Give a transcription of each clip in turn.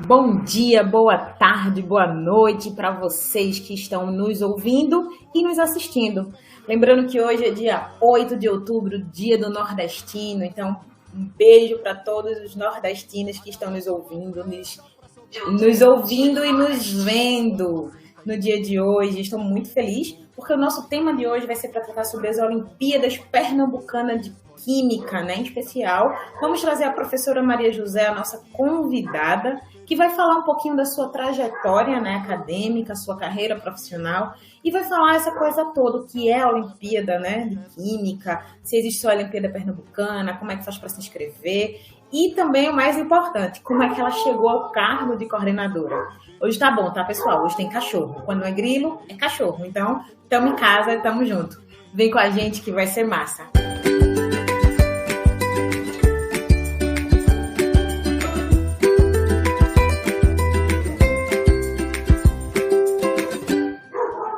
Bom dia, boa tarde, boa noite para vocês que estão nos ouvindo e nos assistindo. Lembrando que hoje é dia 8 de outubro, dia do nordestino, então um beijo para todos os nordestinos que estão nos ouvindo, nos ouvindo e nos vendo no dia de hoje. Estou muito feliz porque o nosso tema de hoje vai ser para tratar sobre as Olimpíadas Pernambucanas de Química, né? Em especial, vamos trazer a professora Maria José, a nossa convidada, que vai falar um pouquinho da sua trajetória, né, acadêmica, sua carreira profissional, e vai falar essa coisa toda, o que é a Olimpíada, né, de Química, se existe só a Olimpíada Pernambucana, como é que faz para se inscrever, e também o mais importante, como é que ela chegou ao cargo de coordenadora. Hoje tá bom, tá, pessoal? Hoje tem cachorro. Quando não é grilo, é cachorro. Então, estamos em casa, estamos juntos. Vem com a gente que vai ser massa.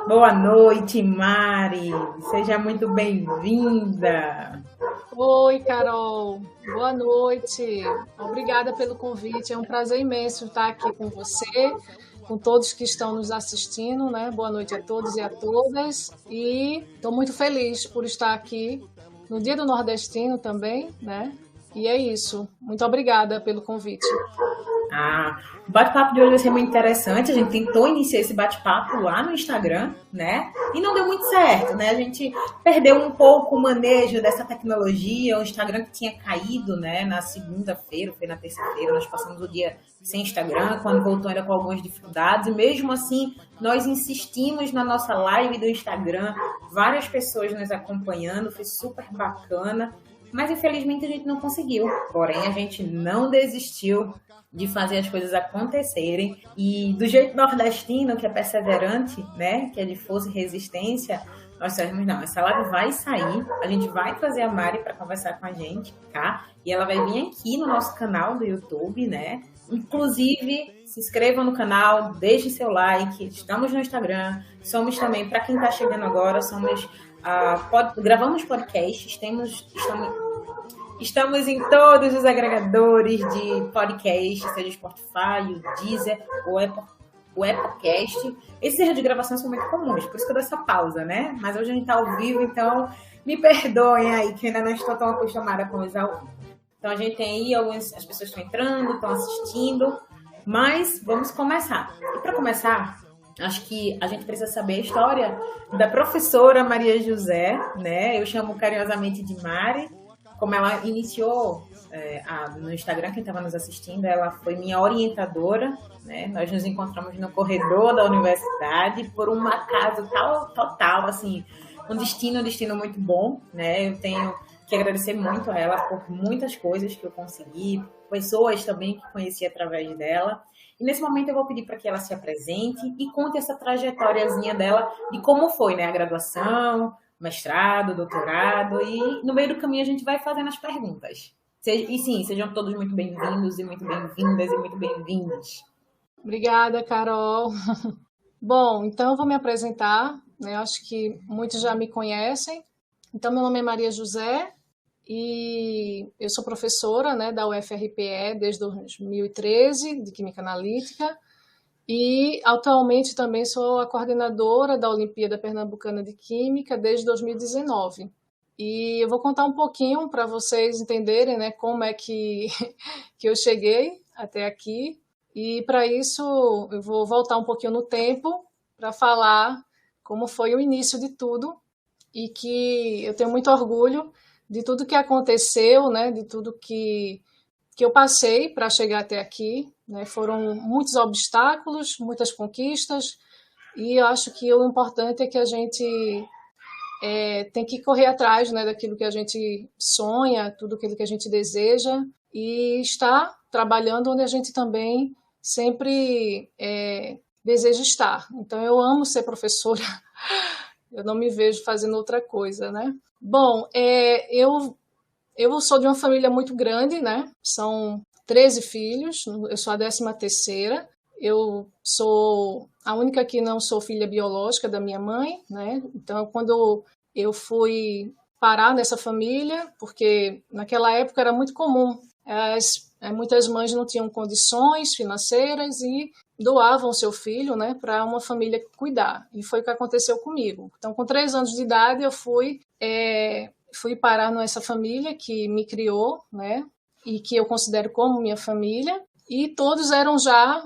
Boa noite, Mari. Seja muito bem-vinda. Oi, Carol. Boa noite. Obrigada pelo convite. É um prazer imenso estar aqui com você, com todos que estão nos assistindo, né? Boa noite a todos e a todas. E estou muito feliz por estar aqui no Dia do Nordestino também, né? E é isso. Muito obrigada pelo convite. O bate-papo de hoje vai ser muito interessante. A gente tentou iniciar esse bate-papo lá no Instagram, né? E não deu muito certo, né? A gente perdeu um pouco o manejo dessa tecnologia. O Instagram que tinha caído, né? Na segunda-feira, foi na terça-feira. Nós passamos o dia sem Instagram, quando voltou ainda com algumas dificuldades. E mesmo assim, nós insistimos na nossa live do Instagram. Várias pessoas nos acompanhando. Foi super bacana. Mas infelizmente a gente não conseguiu. Porém, a gente não desistiu de fazer as coisas acontecerem. E do jeito nordestino, que é perseverante, né? Que é de força e resistência, nós sabemos, não, essa live vai sair. A gente vai trazer a Mari para conversar com a gente, tá? E ela vai vir aqui no nosso canal do YouTube, né? Inclusive, se inscrevam no canal, deixem seu like. Estamos no Instagram. Somos também, para quem está chegando agora, gravamos podcasts, estamos em todos os agregadores de podcast, seja Spotify, o Deezer, o Applecast. Esses erros de gravação são muito comuns, por isso que eu dou essa pausa, né? Mas hoje a gente está ao vivo, então me perdoem aí que eu ainda não estou tão acostumada com os ao vivo. Então a gente tem aí as pessoas estão entrando, estão assistindo, mas vamos começar. E para começar, acho que a gente precisa saber a história da professora Maria José, né? Eu chamo carinhosamente de Mari. Como ela iniciou no Instagram, quem estava nos assistindo, ela foi minha orientadora, né? Nós nos encontramos no corredor da universidade por um acaso total, assim, um destino muito bom, né? Eu tenho que agradecer muito a ela por muitas coisas que eu consegui, pessoas também que conheci através dela. E nesse momento eu vou pedir para que ela se apresente e conte essa trajetóriazinha dela de como foi, né? A graduação, mestrado, doutorado, e no meio do caminho a gente vai fazendo as perguntas. E sim, sejam todos muito bem-vindos e muito bem-vindas e muito bem-vindas. Obrigada, Carol. Bom, então eu vou me apresentar, né? Acho que muitos já me conhecem. Então, meu nome é Maria José e eu sou professora, né, da UFRPE desde 2013, de Química Analítica. E atualmente também sou a coordenadora da Olimpíada Pernambucana de Química desde 2019. E eu vou contar um pouquinho para vocês entenderem, né, como é que eu cheguei até aqui. E para isso eu vou voltar um pouquinho no tempo para falar como foi o início de tudo e que eu tenho muito orgulho de tudo que aconteceu, né, de tudo que eu passei para chegar até aqui, né? Foram muitos obstáculos, muitas conquistas, e eu acho que o importante é que a gente tem que correr atrás, né, daquilo que a gente sonha, tudo aquilo que a gente deseja, e estar trabalhando onde a gente também sempre deseja estar. Então, eu amo ser professora, eu não me vejo fazendo outra coisa, né? Bom, eu sou de uma família muito grande, né? São 13 filhos, eu sou a 13ª. Eu sou a única que não sou filha biológica da minha mãe, né? Então, quando eu fui parar nessa família, porque naquela época era muito comum as Muitas mães não tinham condições financeiras e doavam seu filho, né, para uma família cuidar. E foi o que aconteceu comigo. Então, com 3 anos de idade, eu fui parar nessa família que me criou, né, e que eu considero como minha família. E todos eram já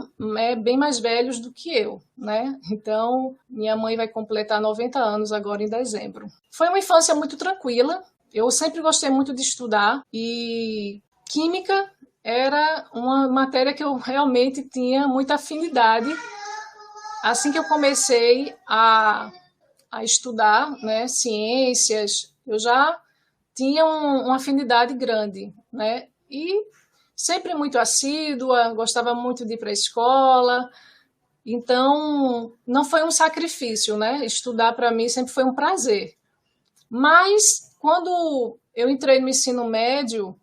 bem mais velhos do que eu, né? Então, minha mãe vai completar 90 anos agora em dezembro. Foi uma infância muito tranquila. Eu sempre gostei muito de estudar e química era uma matéria que eu realmente tinha muita afinidade. Assim que eu comecei a estudar, né, ciências, eu já tinha uma afinidade grande, né? E sempre muito assídua, gostava muito de ir para a escola. Então, não foi um sacrifício, né? Estudar para mim sempre foi um prazer. Mas, quando eu entrei no ensino médio,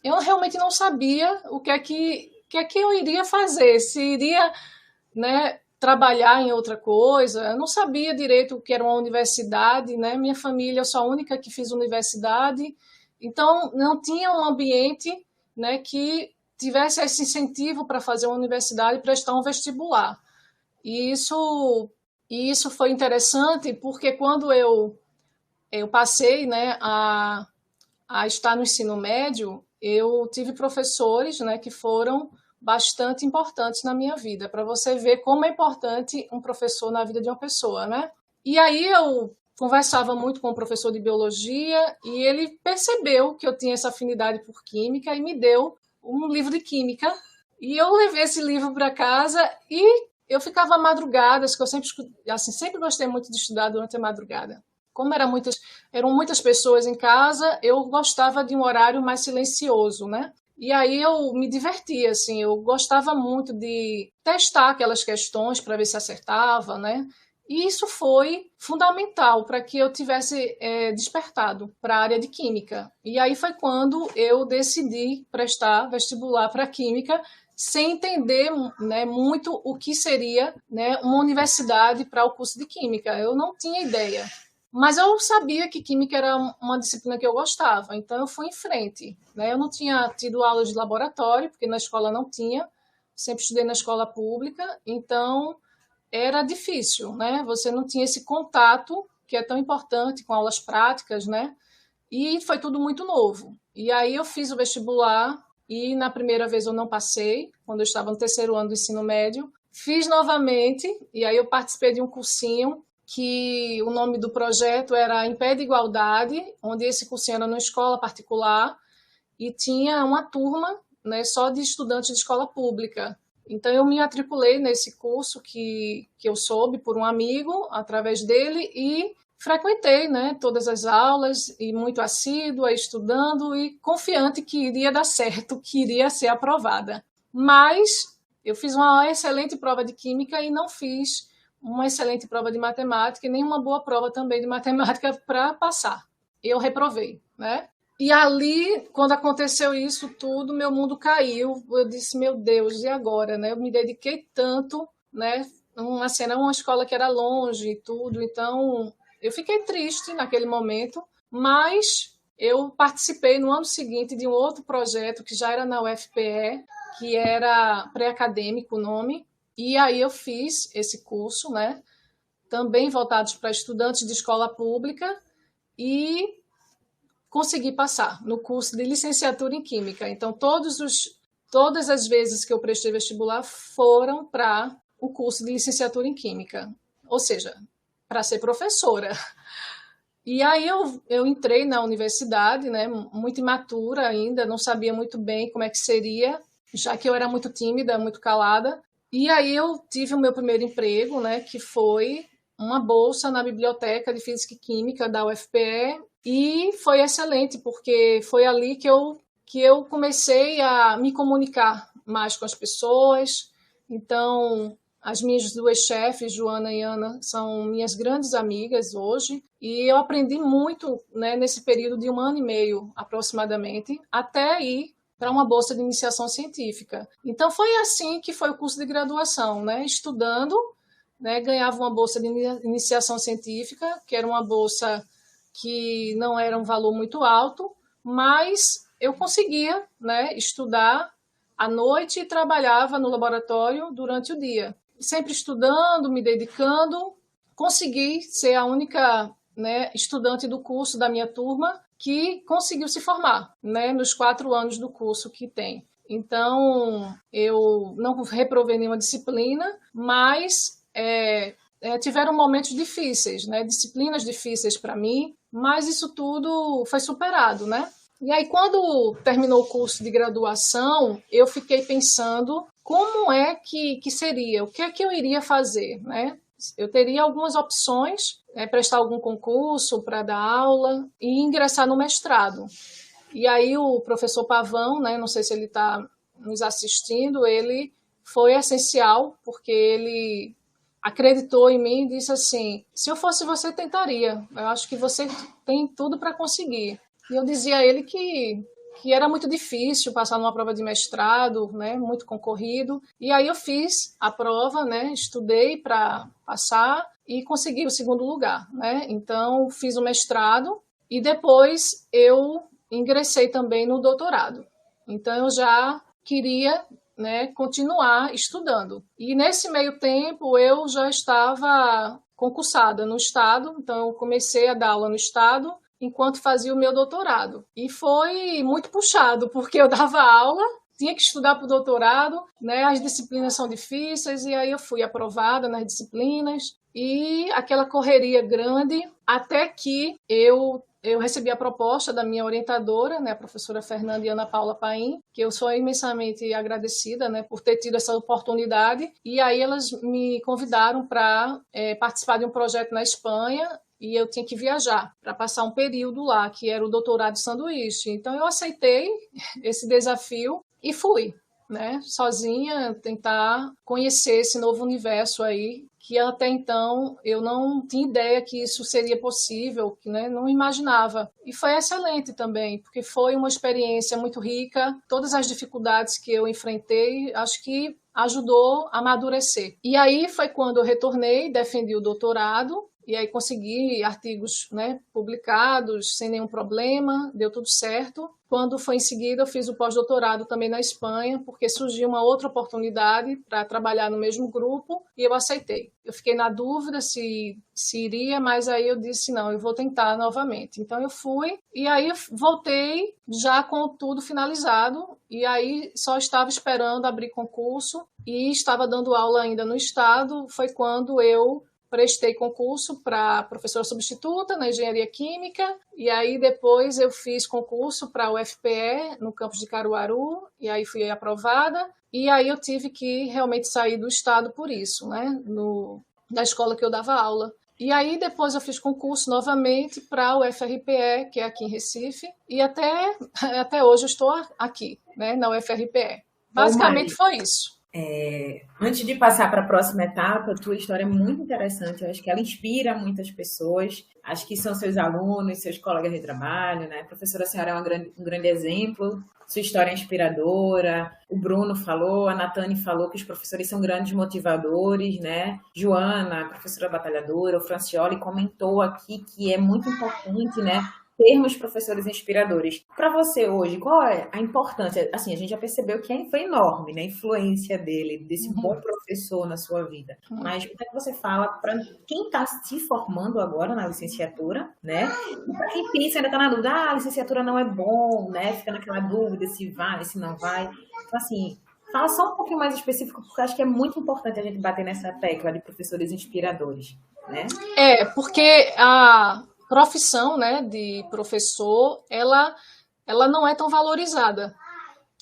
eu realmente não sabia o que é que eu iria fazer, se iria, né, trabalhar em outra coisa. Eu não sabia direito o que era uma universidade, né? Minha família, eu sou a única que fiz universidade, então não tinha um ambiente, né, que tivesse esse incentivo para fazer uma universidade e prestar um vestibular. E isso foi interessante porque quando eu passei, né, a estar no ensino médio, eu tive professores, né, que foram bastante importantes na minha vida, para você ver como é importante um professor na vida de uma pessoa, né? E aí eu conversava muito com o professor de biologia e ele percebeu que eu tinha essa afinidade por química e me deu um livro de química. E eu levei esse livro para casa e eu ficava madrugadas, que eu sempre gostei muito de estudar durante a madrugada. Como eram muitas pessoas em casa, eu gostava de um horário mais silencioso, né? E aí eu me divertia, assim, eu gostava muito de testar aquelas questões para ver se acertava, né? E isso foi fundamental para que eu tivesse despertado para a área de química. E aí foi quando eu decidi prestar vestibular para química, sem entender, né, muito o que seria, né, uma universidade para o curso de química. Eu não tinha ideia. Mas eu sabia que química era uma disciplina que eu gostava, então eu fui em frente, né? Eu não tinha tido aulas de laboratório, porque na escola não tinha, sempre estudei na escola pública, então era difícil, né? Você não tinha esse contato que é tão importante com aulas práticas, né? E foi tudo muito novo. E aí eu fiz o vestibular e na primeira vez eu não passei, quando eu estava no 3º ano do ensino médio. Fiz novamente e aí eu participei de um cursinho que o nome do projeto era Em Pé de Igualdade, onde esse cursinho era numa escola particular e tinha uma turma, né, só de estudantes de escola pública. Então, eu me matriculei nesse curso que eu soube por um amigo, através dele, e frequentei, né, todas as aulas, e muito assídua, estudando, e confiante que iria dar certo, que iria ser aprovada. Mas eu fiz uma excelente prova de química e não fiz uma excelente prova de matemática e nem uma boa prova também de matemática para passar. Eu reprovei, né? E ali, quando aconteceu isso tudo, meu mundo caiu. Eu disse, meu Deus, e agora, né? Eu me dediquei tanto, né? Era uma escola que era longe e tudo, então eu fiquei triste naquele momento, mas eu participei no ano seguinte de um outro projeto que já era na UFPE, que era pré-acadêmico o nome, e aí eu fiz esse curso, né? Também voltados para estudantes de escola pública e consegui passar no curso de licenciatura em Química. Então, todas as vezes que eu prestei vestibular foram para o curso de licenciatura em Química, ou seja, para ser professora. E aí eu entrei na universidade, né, muito imatura ainda, não sabia muito bem como é que seria, já que eu era muito tímida, muito calada. E aí eu tive o meu primeiro emprego, né, que foi uma bolsa na Biblioteca de Física e Química da UFPE, e foi excelente, porque foi ali que eu comecei a me comunicar mais com as pessoas. Então, as minhas 2 chefes, Joana e Ana, são minhas grandes amigas hoje, e eu aprendi muito, né, nesse período de 1 ano e meio, aproximadamente, até ir para uma bolsa de iniciação científica. Então, foi assim que foi o curso de graduação, né? Estudando, né, ganhava uma bolsa de iniciação científica, que era uma bolsa que não era um valor muito alto, mas eu conseguia, né, estudar à noite e trabalhava no laboratório durante o dia. Sempre estudando, me dedicando, consegui ser a única, né, estudante do curso da minha turma que conseguiu se formar, né, nos 4 anos do curso que tem. Então, eu não reprovei nenhuma disciplina, mas tiveram momentos difíceis, né, disciplinas difíceis para mim, mas isso tudo foi superado, né? E aí, quando terminou o curso de graduação, eu fiquei pensando como é que seria, o que é que eu iria fazer, né? Eu teria algumas opções, prestar algum concurso para dar aula e ingressar no mestrado. E aí o professor Pavão, né, não sei se ele está nos assistindo, ele foi essencial, porque ele acreditou em mim e disse assim, se eu fosse você, tentaria. Eu acho que você tem tudo para conseguir. E eu dizia a ele que era muito difícil passar numa prova de mestrado, né, muito concorrido. E aí eu fiz a prova, né, estudei para passar e consegui o 2º lugar, né? Então fiz o mestrado e depois eu ingressei também no doutorado. Então eu já queria, né, continuar estudando. E nesse meio tempo eu já estava concursada no estado, então eu comecei a dar aula no estado enquanto fazia o meu doutorado. E foi muito puxado, porque eu dava aula, tinha que estudar para o doutorado, né? As disciplinas são difíceis, e aí eu fui aprovada nas disciplinas, e aquela correria grande, até que eu recebi a proposta da minha orientadora, né, a professora Fernanda e Ana Paula Paim, que eu sou imensamente agradecida, né, por ter tido essa oportunidade, e aí elas me convidaram para participar de um projeto na Espanha, e eu tinha que viajar para passar um período lá, que era o doutorado de sanduíche. Então eu aceitei esse desafio e fui, né, sozinha, tentar conhecer esse novo universo aí, que até então eu não tinha ideia que isso seria possível, né, não imaginava. E foi excelente também, porque foi uma experiência muito rica, todas as dificuldades que eu enfrentei, acho que ajudou a amadurecer. E aí foi quando eu retornei, defendi o doutorado, e aí consegui artigos, né, publicados sem nenhum problema, deu tudo certo. Quando foi em seguida, eu fiz o pós-doutorado também na Espanha, porque surgiu uma outra oportunidade para trabalhar no mesmo grupo e eu aceitei. Eu fiquei na dúvida se iria, mas aí eu disse, não, eu vou tentar novamente. Então eu fui e aí eu voltei já com tudo finalizado e aí só estava esperando abrir concurso e estava dando aula ainda no estado. Foi quando eu prestei concurso para professora substituta na engenharia química e aí depois eu fiz concurso para a UFPE no campus de Caruaru e aí fui aprovada e aí eu tive que realmente sair do estado por isso, né, da escola que eu dava aula. E aí depois eu fiz concurso novamente para a UFRPE, que é aqui em Recife, e até hoje eu estou aqui, né, na UFRPE. Basicamente foi isso. Antes de passar para a próxima etapa, a tua história é muito interessante. Eu acho que ela inspira muitas pessoas. Acho que são seus alunos, seus colegas de trabalho, né? A professora, a senhora é um grande exemplo. Sua história é inspiradora. O Bruno falou, a Natane falou que os professores são grandes motivadores, né? Joana, professora batalhadora, o Francioli comentou aqui que é muito importante, né, termos professores inspiradores. Para você hoje, qual é a importância? Assim, a gente já percebeu que foi enorme, né, a influência dele, desse bom professor na sua vida. Mas o que é que você fala para quem está se formando agora na licenciatura, né? E para quem pensa, ainda está na dúvida, a licenciatura não é bom, né? Fica naquela dúvida se vai, se não vai. Então, assim, fala só um pouquinho mais específico, porque acho que é muito importante a gente bater nessa tecla de professores inspiradores, né? Porque a profissão, né, de professor, ela não é tão valorizada.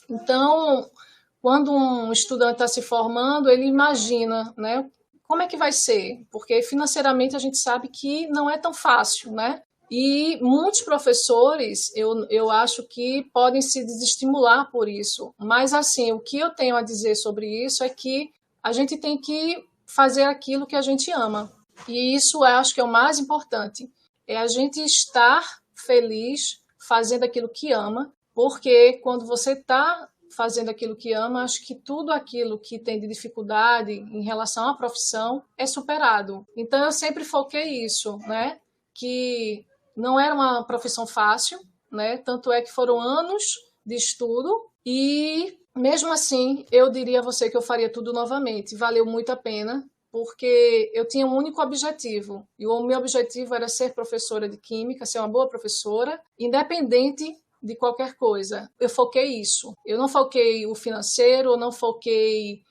Então, quando um estudante está se formando, ele imagina, né, como é que vai ser? Porque financeiramente a gente sabe que não é tão fácil, né? E muitos professores, eu acho que podem se desestimular por isso. Mas, assim, o que eu tenho a dizer sobre isso é que a gente tem que fazer aquilo que a gente ama. E isso eu acho que é o mais importante. É a gente estar feliz fazendo aquilo que ama, porque quando você está fazendo aquilo que ama, acho que tudo aquilo que tem de dificuldade em relação à profissão é superado. Então, eu sempre foquei isso, né? Que não era uma profissão fácil, né? Tanto é que foram anos de estudo e, mesmo assim, eu diria a você que eu faria tudo novamente. Valeu muito a pena, porque eu tinha um único objetivo, e o meu objetivo era ser professora de química, ser uma boa professora, independente de qualquer coisa. Eu foquei isso. Eu não foquei o financeiro, eu não foquei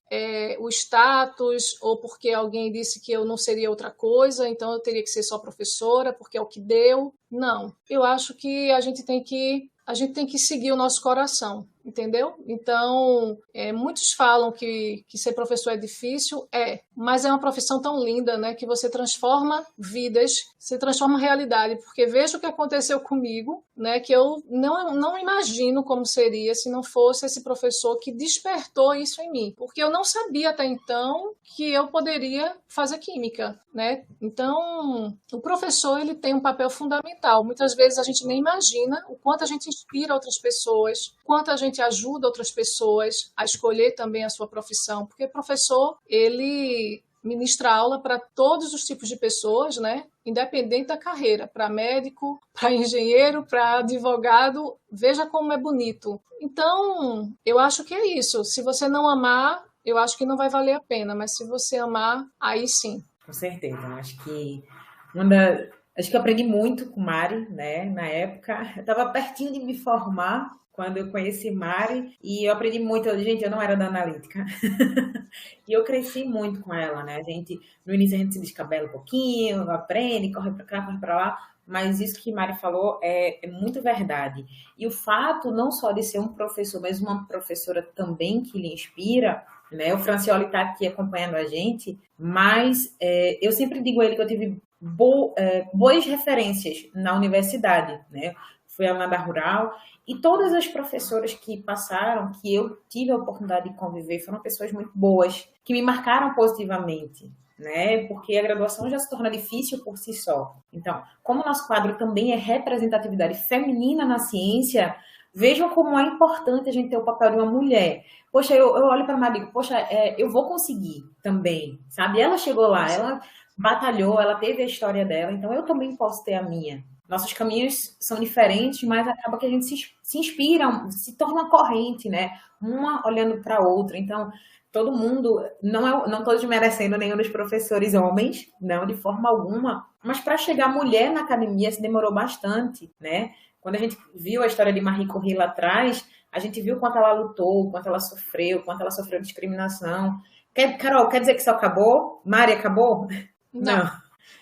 o status, ou porque alguém disse que eu não seria outra coisa, então eu teria que ser só professora, porque é o que deu. Não. Eu acho que a gente tem que seguir o nosso coração, entendeu? Então, muitos falam que ser professor é difícil, mas é uma profissão tão linda, né? Que você transforma vidas, você transforma realidade, porque veja o que aconteceu comigo, né? Que eu não imagino como seria se não fosse esse professor que despertou isso em mim, porque eu não sabia até então que eu poderia fazer química, né? Então, o professor, ele tem um papel fundamental. Muitas vezes a gente nem imagina o quanto a gente inspira outras pessoas, quanto a gente ajuda outras pessoas a escolher também a sua profissão, porque o professor, ele ministra aula para todos os tipos de pessoas, né? Independente da carreira, para médico, para engenheiro, para advogado, veja como é bonito. Então, eu acho que é isso. Se você não amar, eu acho que não vai valer a pena, mas se você amar, aí sim. Com certeza, acho que eu aprendi muito com Mari, né? Na época, eu estava pertinho de me formar quando eu conheci Mari e eu aprendi muito. Gente, eu não era da analítica e eu cresci muito com ela, né? No início a gente se descabela um pouquinho, aprende, corre para cá, corre para lá, mas isso que Mari falou é muito verdade. E o fato não só de ser um professor, mas uma professora também que lhe inspira, né? O Francioli está aqui acompanhando a gente, mas eu sempre digo a ele que eu tive boas referências na universidade, né? Fui aluna da Rural e todas as professoras que passaram, que eu tive a oportunidade de conviver, foram pessoas muito boas, que me marcaram positivamente, né? Porque a graduação já se torna difícil por si só. Então, como o nosso quadro também é representatividade feminina na ciência, vejam como é importante a gente ter o papel de uma mulher. Poxa, eu olho para a Mari e digo, poxa, eu vou conseguir também, sabe? Ela chegou lá, ela batalhou, ela teve a história dela, então eu também posso ter a minha. Nossos caminhos são diferentes, mas acaba que a gente se inspira, se torna uma corrente, né? Uma olhando para a outra. Então, todo mundo, não estou desmerecendo nenhum dos professores homens, não, de forma alguma, mas para chegar mulher na academia se demorou bastante, né? Quando a gente viu a história de Marie Curie lá atrás, a gente viu quanto ela lutou, quanto ela sofreu discriminação. Carol, quer dizer que isso acabou? Mari, acabou? Não.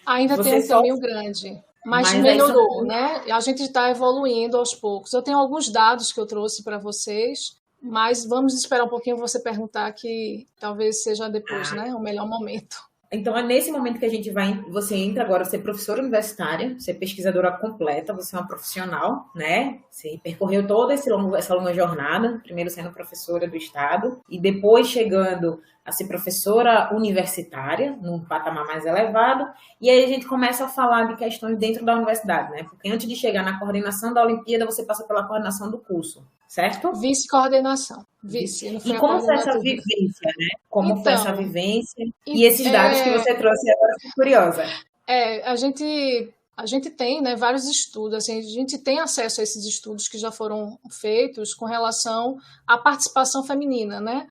Ainda tem um caminho grande. Mas melhorou, né? A gente está evoluindo aos poucos. Eu tenho alguns dados que eu trouxe para vocês, mas vamos esperar um pouquinho você perguntar, que talvez seja depois, né? O melhor momento. Então, é nesse momento que você entra agora, você é professora universitária, você é pesquisadora completa, você é uma profissional, né? Você percorreu toda essa longa jornada, primeiro sendo professora do Estado, e depois chegando a ser professora universitária, num patamar mais elevado, e aí a gente começa a falar de questões dentro da universidade, né? Porque antes de chegar na coordenação da Olimpíada, você passa pela coordenação do curso, certo? Vice-coordenação. Vice. E como foi essa vivência, né? Como foi essa vivência? E esses dados que você trouxe agora, eu fico curiosa. A gente tem, né, vários estudos, assim, a gente tem acesso a esses estudos que já foram feitos com relação à participação feminina, né?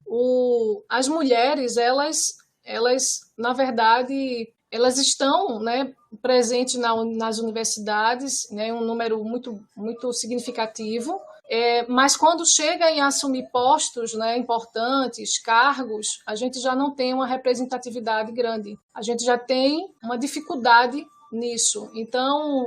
As mulheres, elas, na verdade, elas estão, né, presentes nas universidades, né, um número muito, muito significativo. Mas quando chega em assumir postos, né, importantes, cargos, a gente já não tem uma representatividade grande. A gente já tem uma dificuldade nisso. Então,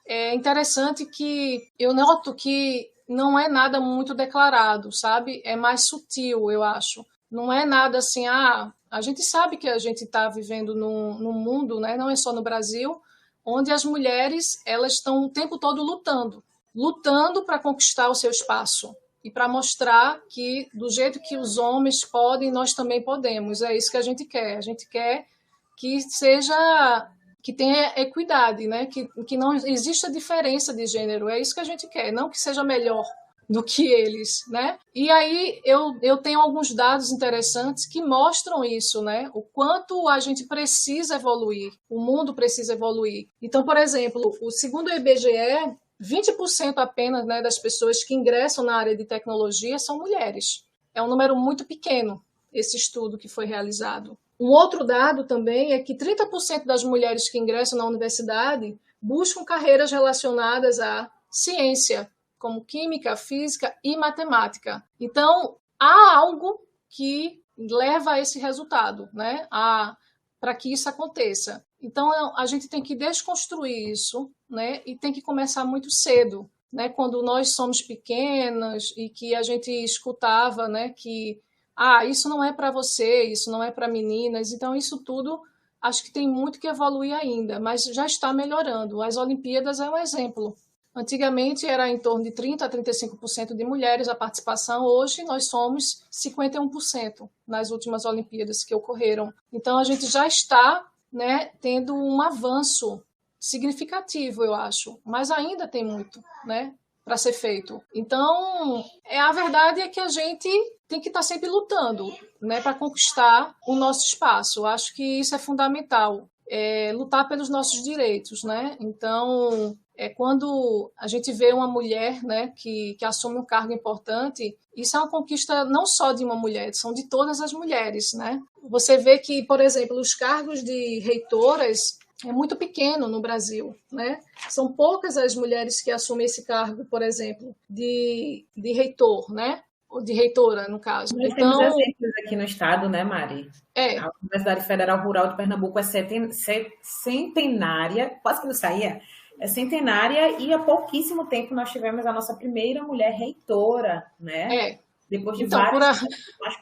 é interessante que eu noto que não é nada muito declarado, sabe? É mais sutil, eu acho. Não é nada assim, a gente sabe que a gente está vivendo num mundo, né, não é só no Brasil, onde as mulheres, elas estão o tempo todo lutando para conquistar o seu espaço e para mostrar que, do jeito que os homens podem, nós também podemos. É isso que a gente quer. A gente quer que tenha equidade, né? Que não exista diferença de gênero. É isso que a gente quer, não que seja melhor do que eles, né? E aí eu tenho alguns dados interessantes que mostram isso, né? O quanto a gente precisa evoluir, o mundo precisa evoluir. Então, por exemplo, segundo o IBGE, 20% apenas, né, das pessoas que ingressam na área de tecnologia são mulheres. É um número muito pequeno, esse estudo que foi realizado. Um outro dado também é que 30% das mulheres que ingressam na universidade buscam carreiras relacionadas à ciência, como química, física e matemática. Então, há algo que leva a esse resultado, né? Para que isso aconteça. Então, a gente tem que desconstruir isso, né? E tem que começar muito cedo, né? Quando nós somos pequenas e que a gente escutava, né, que isso não é para você, isso não é para meninas. Então, isso tudo acho que tem muito que evoluir ainda, mas já está melhorando. As Olimpíadas é um exemplo. Antigamente era em torno de 30% a 35% de mulheres a participação, hoje nós somos 51% nas últimas Olimpíadas que ocorreram. Então a gente já está, né, tendo um avanço significativo, eu acho, mas ainda tem muito, né, para ser feito. Então, a verdade é que a gente tem que estar sempre lutando, né, para conquistar o nosso espaço. Eu acho que isso é fundamental, lutar pelos nossos direitos, né? Então, quando a gente vê uma mulher, né, que assume um cargo importante, isso é uma conquista não só de uma mulher, são de todas as mulheres, né? Você vê que, por exemplo, os cargos de reitoras é muito pequeno no Brasil, né? São poucas as mulheres que assumem esse cargo, por exemplo, de reitor, né? Ou de reitora, no caso. Nós temos exemplos aqui no estado, né, Mari? A Universidade Federal Rural de Pernambuco é centenária, quase que não saía, é centenária, e há pouquíssimo tempo nós tivemos a nossa primeira mulher reitora, né? Depois de várias...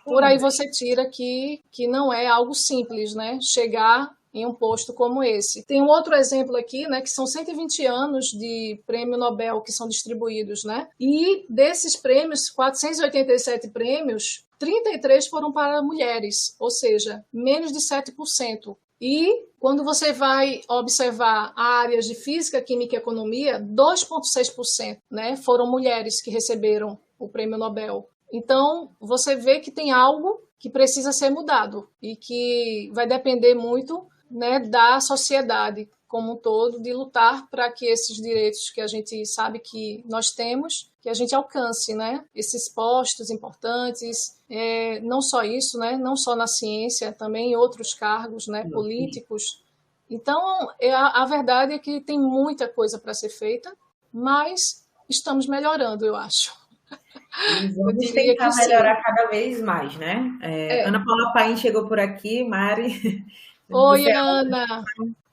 Por aí você tira que não é algo simples, né? Chegar em um posto como esse. Tem um outro exemplo aqui, né, que são 120 anos de prêmio Nobel que são distribuídos, né? E desses prêmios, 487 prêmios, 33 foram para mulheres, ou seja, menos de 7%. E quando você vai observar áreas de física, química e economia, 2,6%, né, foram mulheres que receberam o prêmio Nobel. Então, você vê que tem algo que precisa ser mudado e que vai depender muito, né, da sociedade como um todo, de lutar para que esses direitos que a gente sabe que nós temos, que a gente alcance, né, esses postos importantes, não só isso, né, não só na ciência, também em outros cargos, né, políticos. Então, a verdade é que tem muita coisa para ser feita, mas estamos melhorando, eu acho. E vamos tentar melhorar cada vez mais, né? Ana Paula Paim chegou por aqui, Mari. Oi, Ana!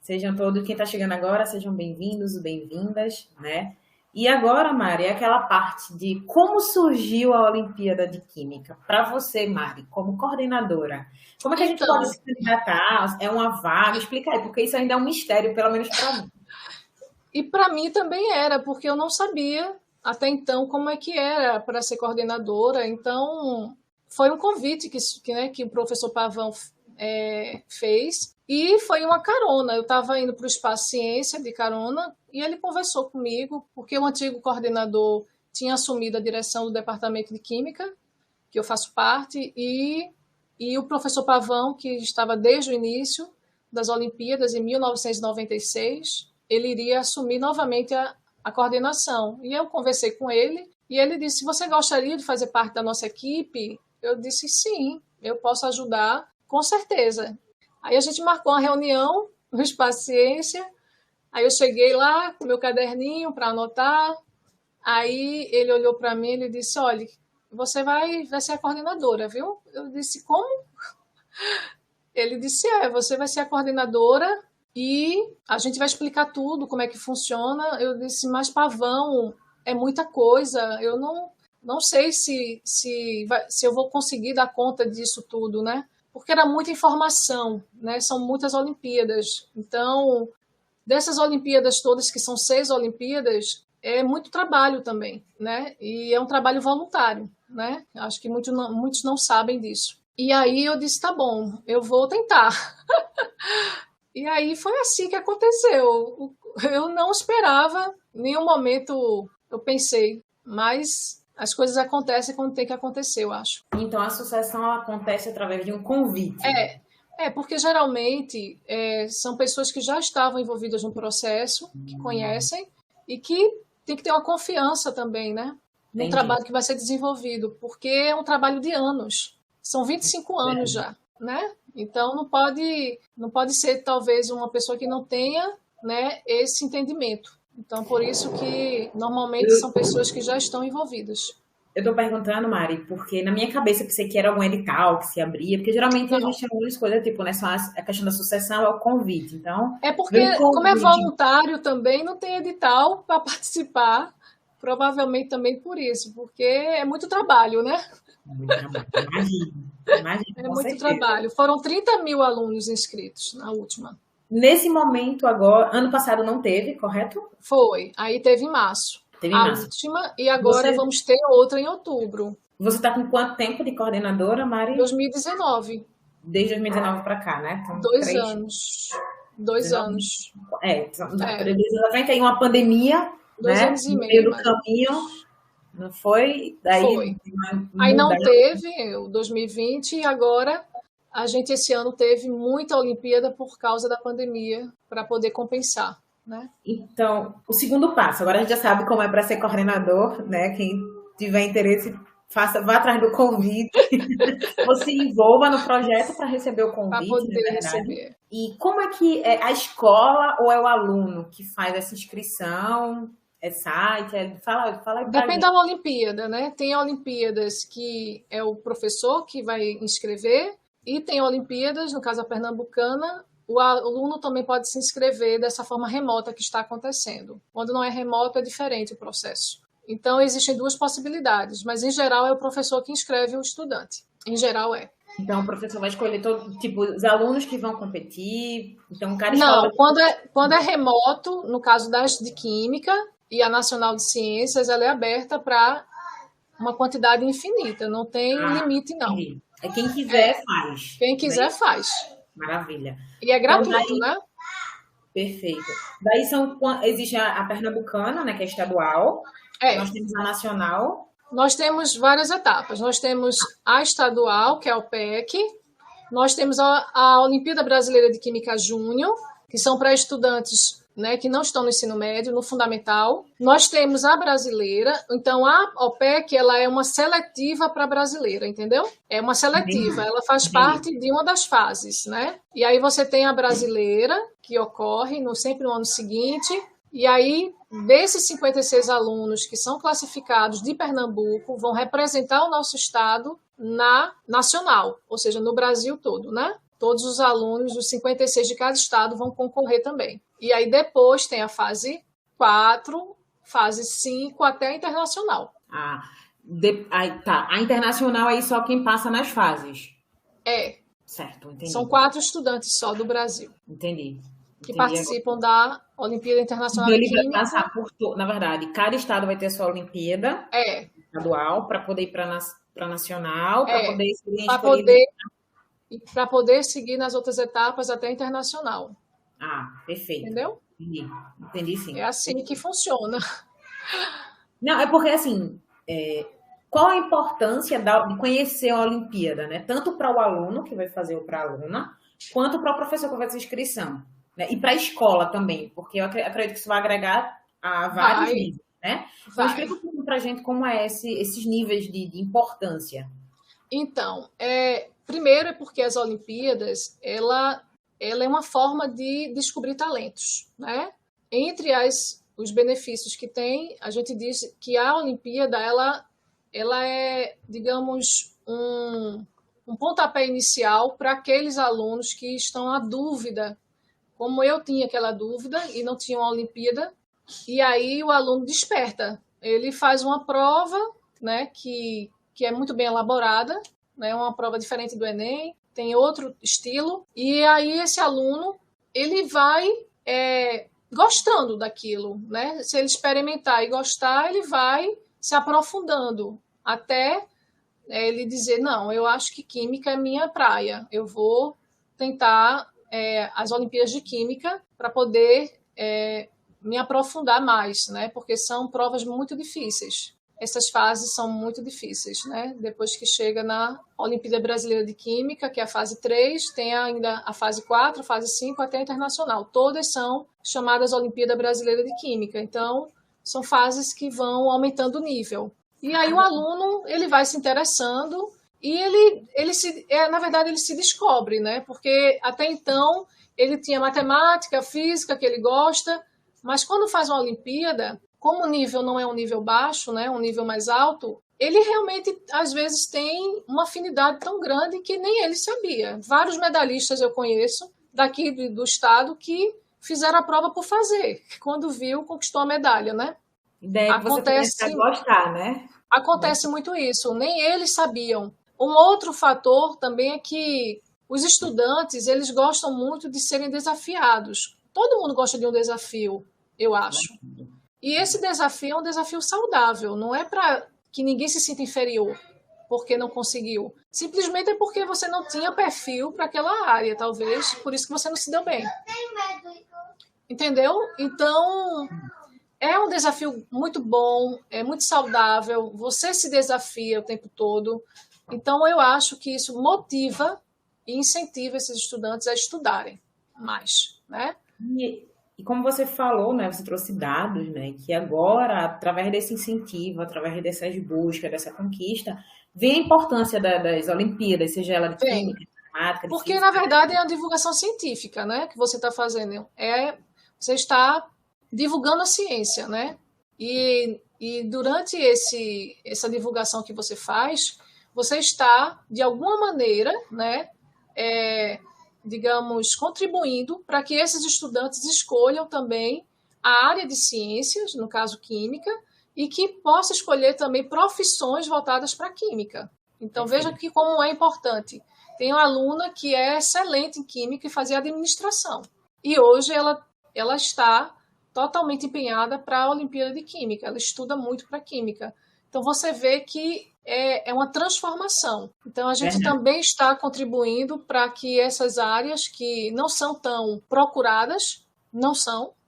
Sejam todos, quem está chegando agora, sejam bem-vindos, bem-vindas, né? E agora, Mari, é aquela parte de como surgiu a Olimpíada de Química. Para você, Mari, como coordenadora, como é que a gente pode se candidatar? É uma vaga? Explica aí, porque isso ainda é um mistério, pelo menos para mim. E para mim também era, porque eu não sabia até então como é que era para ser coordenadora. Então, foi um convite que o professor Pavão fez, e foi uma carona. Eu estava indo para o Espaço Ciência de carona e ele conversou comigo, porque o antigo coordenador tinha assumido a direção do Departamento de Química, que eu faço parte, e o professor Pavão, que estava desde o início das Olimpíadas, em 1996, ele iria assumir novamente a coordenação. E eu conversei com ele, e ele disse: você gostaria de fazer parte da nossa equipe? Eu disse: sim, eu posso ajudar, com certeza. Aí a gente marcou uma reunião no Espaço Ciência, aí eu cheguei lá com meu caderninho para anotar, aí ele olhou para mim e disse: olha, você vai ser a coordenadora, viu? Eu disse: como? Ele disse: você vai ser a coordenadora e a gente vai explicar tudo, como é que funciona. Eu disse: mas Pavão, é muita coisa, eu não sei se eu vou conseguir dar conta disso tudo, né? Porque era muita informação, né? São muitas Olimpíadas. Então, dessas Olimpíadas todas, que são 6 Olimpíadas, é muito trabalho também, né? E é um trabalho voluntário, né? Acho que muitos não sabem disso. E aí eu disse: tá bom, eu vou tentar. E aí foi assim que aconteceu. Eu não esperava, em nenhum momento eu pensei, mas as coisas acontecem quando tem que acontecer, eu acho. Então, a sucessão acontece através de um convite. Porque geralmente são pessoas que já estavam envolvidas no processo, que conhecem, e que tem que ter uma confiança também, né? No Entendi. trabalho que vai ser desenvolvido, porque é um trabalho de anos. São 25 anos já, né? Então não pode ser talvez uma pessoa que não tenha, né, esse entendimento. Então por isso que normalmente são pessoas que já estão envolvidas. Eu tô perguntando, Mari, porque na minha cabeça eu pensei que era algum edital que se abria, porque geralmente a Não. gente tem algumas coisas, tipo, né, só a questão da sucessão é o convite. Então, É porque, veio o como é convite. voluntário também, não tem edital para participar. Provavelmente também por isso, porque é muito trabalho, né? Muito trabalho. Imagina, É com muito certeza. trabalho. Foram 30 mil alunos inscritos na última. Nesse momento agora, ano passado não teve, correto? Foi. Aí teve em março. Teve em A março. última, e agora Você, vamos ter outra em outubro, você tá com quanto tempo de coordenadora, Mari? 2019. Desde 2019 para cá, né? Então, 2 anos. 19, anos. são É, 3 anos à frente, aí uma pandemia, 2 anos né? e No meio meio, do mas caminho, não foi? Daí foi. vai Aí mudar. não teve o 2020 e agora a gente esse ano teve muita Olimpíada por causa da pandemia para poder compensar, né? Então, o segundo passo, agora a gente já sabe como é para ser coordenador, né? Quem tiver interesse, vá atrás do convite, ou se envolva no projeto para receber o Para convite, na poder verdade. receber. E como é que é a escola ou é o aluno que faz essa inscrição? É site? Fala aí pra Depende gente. da Olimpíada, né? Tem Olimpíadas que é o professor que vai inscrever e tem Olimpíadas, no caso a pernambucana, o aluno também pode se inscrever dessa forma remota que está acontecendo. Quando não é remoto, é diferente o processo. Então, existem duas possibilidades, mas em geral é o professor que inscreve o estudante. Em geral é. Então, o professor vai escolher todo, tipo, os alunos que vão competir. Então, cada escola vai Não, ter. quando é remoto, no caso das de Química e a Nacional de Ciências, ela é aberta para uma quantidade infinita, não tem Ah, limite, não. entendi. É quem quiser faz. Quem Não é quiser isso? faz. Maravilha. E é Então, gratuito, daí, né? perfeito. Daí existe a pernambucana, né, que é estadual. É. Nós temos a nacional. Nós temos várias etapas. Nós temos a estadual, que é o PEC. Nós temos a Olimpíada Brasileira de Química Júnior, que são para estudantes, né, que não estão no ensino médio, no fundamental. Nós temos a brasileira, então a OPEC ela é uma seletiva para a brasileira, entendeu? É uma seletiva, Entendi. ela faz Entendi. parte de uma das fases, né? E aí você tem a brasileira, que ocorre sempre no ano seguinte, e aí desses 56 alunos que são classificados de Pernambuco vão representar o nosso estado na nacional, ou seja, no Brasil todo, né? Todos os alunos dos 56 de cada estado vão concorrer também. E aí depois tem a fase 4, fase 5 até a internacional. Ah, aí, tá. A internacional aí só quem passa nas fases. É, Certo, são entendi. 4 estudantes só do Brasil Entendi. que Entendi agora. participam da Olimpíada Internacional Então de ele vai Química. passar na verdade, cada estado vai ter a sua Olimpíada É, estadual para poder ir para nacional, para é, poder serem para escolhidos. poder seguir nas outras etapas até a internacional, Ah, perfeito. entendeu? Entendi. Entendi sim. É assim que funciona. Não, é porque assim, qual a importância de conhecer a Olimpíada, né? Tanto para o aluno que vai fazer ou para a aluna, quanto para o professor que vai fazer a inscrição, né? E para a escola também, porque eu acredito que isso vai agregar a vários Vai, níveis, né? Então vai. explica um pouco para a gente como é esses níveis de importância. Então, primeiro é porque as Olimpíadas, ela é uma forma de descobrir talentos, né? Entre os benefícios que tem, a gente diz que a Olimpíada, ela é, digamos, um pontapé inicial para aqueles alunos que estão à dúvida, como eu tinha aquela dúvida e não tinha uma Olimpíada, e aí o aluno desperta. Ele faz uma prova, né, que é muito bem elaborada, né, uma prova diferente do Enem, tem outro estilo, e aí esse aluno ele vai gostando daquilo, né? Se ele experimentar e gostar, ele vai se aprofundando até ele dizer, não, eu acho que química é minha praia, eu vou tentar as Olimpíadas de Química para poder me aprofundar mais, né? Porque são provas muito difíceis. Essas fases são muito difíceis, né? Depois que chega na Olimpíada Brasileira de Química, que é a fase 3, tem ainda a fase 4, a fase 5 até a internacional. Todas são chamadas Olimpíada Brasileira de Química. Então, são fases que vão aumentando o nível. E aí o aluno, ele vai se interessando e na verdade, ele se descobre, né? Porque até então ele tinha matemática, física, que ele gosta, mas quando faz uma Olimpíada, como o nível não é um nível baixo, né? Um nível mais alto, ele realmente, às vezes, tem uma afinidade tão grande que nem ele sabia. Vários medalhistas eu conheço daqui do estado que fizeram a prova por fazer. Quando viu, conquistou a medalha, né? A ideia é que você começa a gostar, né? Acontece muito isso, nem eles sabiam. Um outro fator também é que os estudantes, eles gostam muito de serem desafiados. Todo mundo gosta de um desafio, eu acho. E esse desafio é um desafio saudável, não é para que ninguém se sinta inferior porque não conseguiu. Simplesmente é porque você não tinha perfil para aquela área, talvez, por isso que você não se deu bem. Entendeu? Então, é um desafio muito bom, é muito saudável, você se desafia o tempo todo. Então, eu acho que isso motiva e incentiva esses estudantes a estudarem mais, né? E como você falou, né, você trouxe dados, né, que agora, através desse incentivo, através dessas buscas, dessa conquista, vem a importância das Olimpíadas, seja ela de química, de matemática, de porque, física. na verdade, é a divulgação científica, né, que você está fazendo. Você está divulgando a ciência, né? E durante essa divulgação que você faz, você está, de alguma maneira, né, digamos, contribuindo para que esses estudantes escolham também a área de ciências, no caso química, e que possa escolher também profissões voltadas para a química. Então, veja que como é importante. Tem uma aluna que é excelente em química e fazia administração. E hoje ela está totalmente empenhada para a Olimpíada de Química. Ela estuda muito para química. Então, você vê que é uma transformação. Então, a gente também está contribuindo para que essas áreas que não são tão procuradas,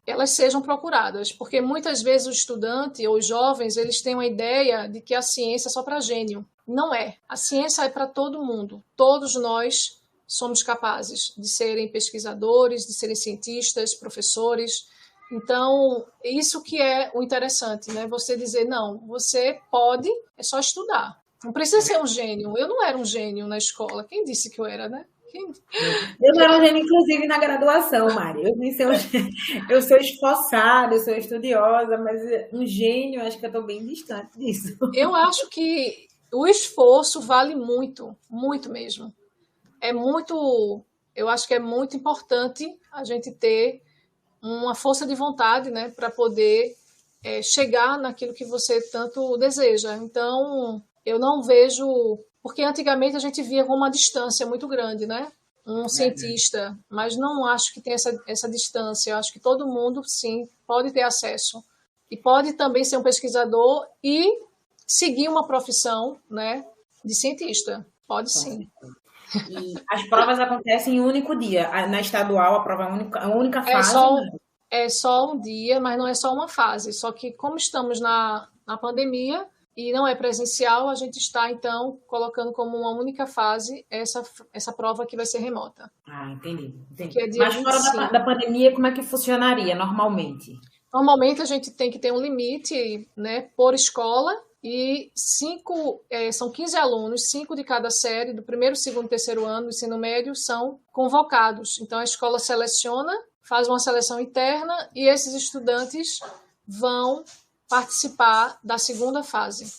elas sejam procuradas. Porque muitas vezes o estudante ou os jovens, eles têm uma ideia de que a ciência é só para gênio. Não é. A ciência é para todo mundo. Todos nós somos capazes de serem pesquisadores, de serem cientistas, professores. Então, isso que é o interessante, né? Você dizer, não, você pode, é só estudar. Não precisa ser um gênio. Eu não era um gênio na escola. Quem disse que eu era, né? Eu não era um gênio, inclusive, na graduação, Mari. Eu sou esforçada, eu sou estudiosa, mas um gênio, acho que eu estou bem distante disso. Eu acho que o esforço vale muito, muito mesmo. Eu acho que é muito importante a gente ter uma força de vontade, né, para poder chegar naquilo que você tanto deseja. Então, eu não vejo... Porque antigamente a gente via com uma distância muito grande, né? Um cientista, mas não acho que tem essa distância. Eu acho que todo mundo, sim, pode ter acesso. E pode também ser um pesquisador e seguir uma profissão, né, de cientista. Pode sim. E as provas acontecem em um único dia. Na estadual, a prova é a única fase. É só um dia, mas não é só uma fase. Só que como estamos na pandemia e não é presencial, a gente está, então, colocando como uma única fase essa prova que vai ser remota. Ah, entendi. Que é dia mas fora da pandemia, como é que funcionaria normalmente? Normalmente a gente tem que ter um limite, né, por escola. E são 15 alunos, 5 de cada série, do primeiro, segundo e terceiro ano do ensino médio, são convocados. Então, a escola seleciona, faz uma seleção interna e esses estudantes vão participar da segunda fase.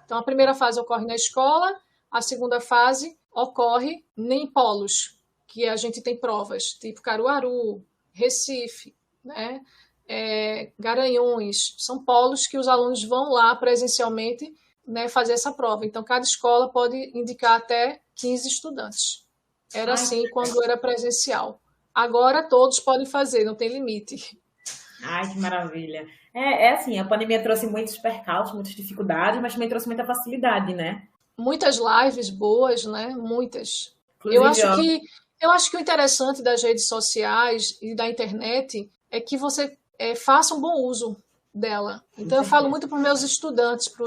Então, a primeira fase ocorre na escola, a segunda fase ocorre em polos, que a gente tem provas, tipo Caruaru, Recife, né? Garanhuns, são polos que os alunos vão lá presencialmente, né, fazer essa prova. Então, cada escola pode indicar até 15 estudantes. Era assim quando era presencial. Agora todos podem fazer, não tem limite. Ai, que maravilha. Assim, a pandemia trouxe muitos percalços, muitas dificuldades, mas também trouxe muita facilidade, né? Muitas lives boas, né? Muitas. Inclusive, Eu acho que o interessante das redes sociais e da internet é que você faça um bom uso dela. Então, eu falo muito para os meus estudantes, para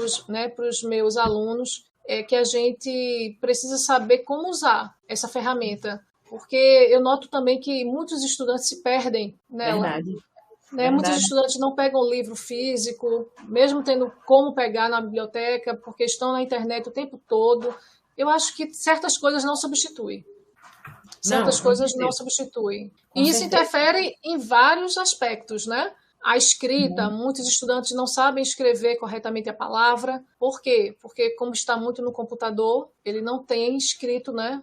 os meus alunos, que a gente precisa saber como usar essa ferramenta. Porque eu noto também que muitos estudantes se perdem nela. Verdade. né? Muitos estudantes não pegam o livro físico, mesmo tendo como pegar na biblioteca, porque estão na internet o tempo todo. Eu acho que certas coisas não substituem. Certas coisas não substituem. E isso interfere em vários aspectos, né? A escrita, muitos estudantes não sabem escrever corretamente a palavra. Por quê? Porque como está muito no computador, ele não tem escrito, né?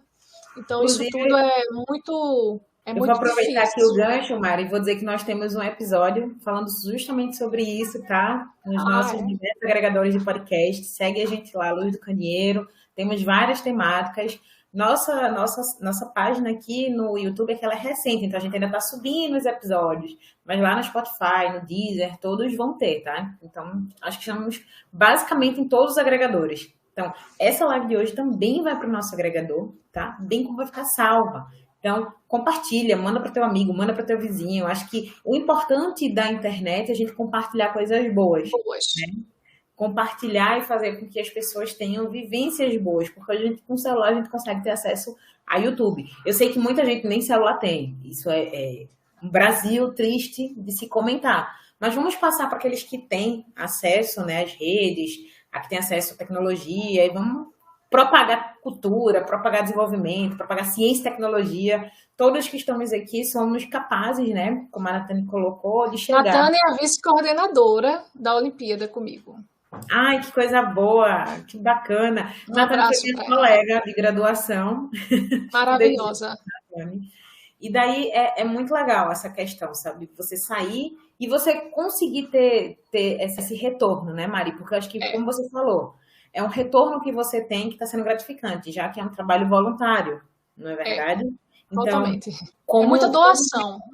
Então, inclusive, isso tudo é muito difícil. Eu vou aproveitar aqui o gancho, Mari, e vou dizer que nós temos um episódio falando justamente sobre isso, tá? Nos nossos diversos agregadores de podcast. Segue a gente lá, Luz do Candeeiro. Temos várias temáticas. Nossa página aqui no YouTube é que ela é recente, então a gente ainda está subindo os episódios. Mas lá no Spotify, no Deezer, todos vão ter, tá? Então, acho que estamos basicamente em todos os agregadores. Então, essa live de hoje também vai para o nosso agregador, tá? Bem como vai ficar salva. Então, compartilha, manda para o teu amigo, manda para o teu vizinho. Acho que o importante da internet é a gente compartilhar coisas boas. Né? Compartilhar e fazer com que as pessoas tenham vivências boas, porque a gente, com o celular, a gente consegue ter acesso a YouTube. Eu sei que muita gente nem celular tem. Isso é um Brasil triste de se comentar. Mas vamos passar para aqueles que têm acesso, né, às redes, a que têm acesso à tecnologia, e vamos propagar cultura, propagar desenvolvimento, propagar ciência e tecnologia. Todos que estamos aqui somos capazes, né, como a Natane colocou, de chegar... Natane é a vice-coordenadora da Olimpíada comigo. Ai, que coisa boa, que bacana. Natane foi minha colega de graduação. Maravilhosa. E daí é muito legal essa questão, sabe? Você sair e você conseguir ter esse retorno, né, Mari? Porque eu acho que, como você falou, é um retorno que você tem que está sendo gratificante, já que é um trabalho voluntário, não é verdade? Então, totalmente. É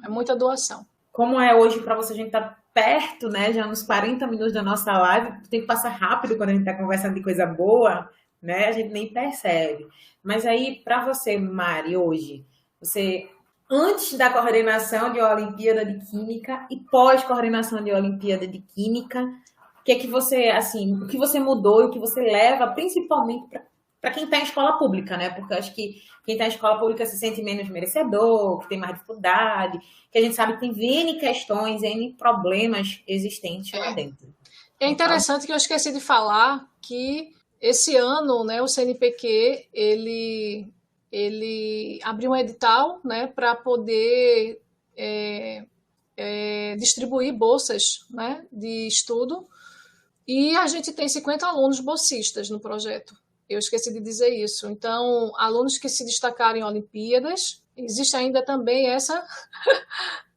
muita doação. Como é hoje para você, a gente tá perto, né? Já nos 40 minutos da nossa live, tem que passar rápido quando a gente está conversando de coisa boa, né? A gente nem percebe. Mas aí, para você, Mari, hoje, você, antes da coordenação de Olimpíada de Química e pós-coordenação de Olimpíada de Química, o que você, assim, o que você mudou e o que você leva, principalmente para quem está em escola pública, né? Porque eu acho que quem está em escola pública se sente menos merecedor, que tem mais dificuldade, que a gente sabe que tem N questões, N problemas existentes lá dentro. É interessante que eu esqueci de falar que esse ano, né, o CNPq, ele abriu um edital, né, para poder distribuir bolsas, né, de estudo, e a gente tem 50 alunos bolsistas no projeto. Eu esqueci de dizer isso. Então, alunos que se destacaram em Olimpíadas, existe ainda também essa...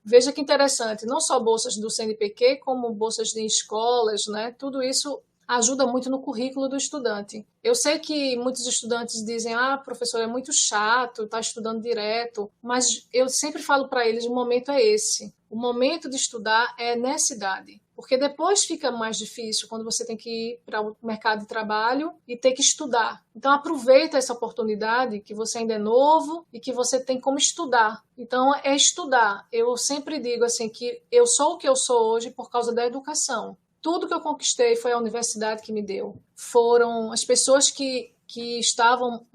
Veja que interessante, não só bolsas do CNPq, como bolsas de escolas, né? Tudo isso ajuda muito no currículo do estudante. Eu sei que muitos estudantes dizem, professor, é muito chato, está estudando direto, mas eu sempre falo para eles, o momento é esse. O momento de estudar é nessa idade. Porque depois fica mais difícil quando você tem que ir para o mercado de trabalho e ter que estudar. Então aproveita essa oportunidade que você ainda é novo e que você tem como estudar. Então é estudar. Eu sempre digo assim que eu sou o que eu sou hoje por causa da educação. Tudo que eu conquistei foi a universidade que me deu. Foram as pessoas que estavam